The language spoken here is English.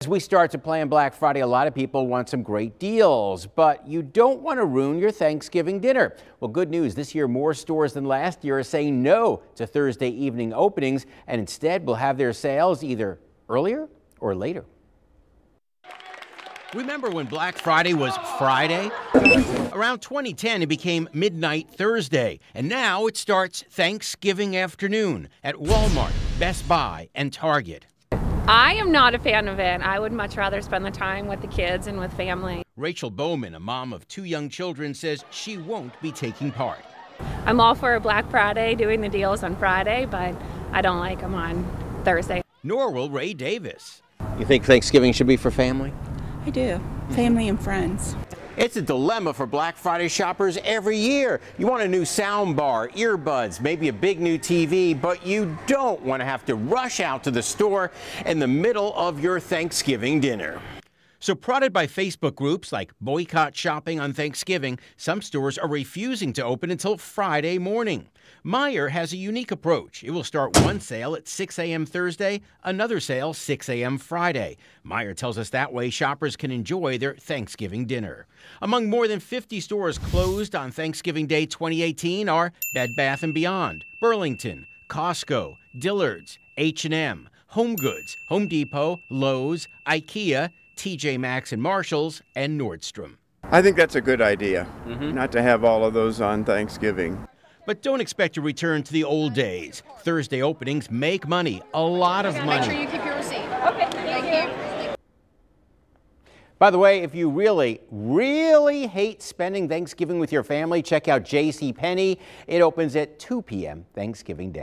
As we start to plan Black Friday, a lot of people want some great deals, but you don't want to ruin your Thanksgiving dinner. Well, good news, this year more stores than last year are saying no to Thursday evening openings and instead will have their sales either earlier or later. Remember when Black Friday was Friday? Around 2010, it became Midnight Thursday, and now it starts Thanksgiving afternoon at Walmart, Best Buy, and Target. I am not a fan of it. I would much rather spend the time with the kids and with family. Rachel Bowman, a mom of 2 young children, says she won't be taking part. I'm all for a Black Friday, doing the deals on Friday, but I don't like them on Thursday. Nor will Ray Davis. You think Thanksgiving should be for family? I do. Family and friends. It's a dilemma for Black Friday shoppers every year. You want a new sound bar, earbuds, maybe a big new TV, but you don't want to have to rush out to the store in the middle of your Thanksgiving dinner. So prodded by Facebook groups like Boycott Shopping on Thanksgiving, some stores are refusing to open until Friday morning. Meijer has a unique approach. It will start one sale at 6 a.m. Thursday, another sale 6 a.m. Friday. Meijer tells us that way shoppers can enjoy their Thanksgiving dinner. Among more than 50 stores closed on Thanksgiving Day 2018 are Bed Bath & Beyond, Burlington, Costco, Dillard's, H&M, HomeGoods, Home Depot, Lowe's, IKEA, TJ Maxx and Marshalls, and Nordstrom. I think that's a good idea, not to have all of those on Thanksgiving. But don't expect to return to the old days. Thursday openings make money, a lot of money. Make sure you keep your receipt. Okay, thank you. By the way, if you really hate spending Thanksgiving with your family, check out JCPenney. It opens at 2 p.m. Thanksgiving Day.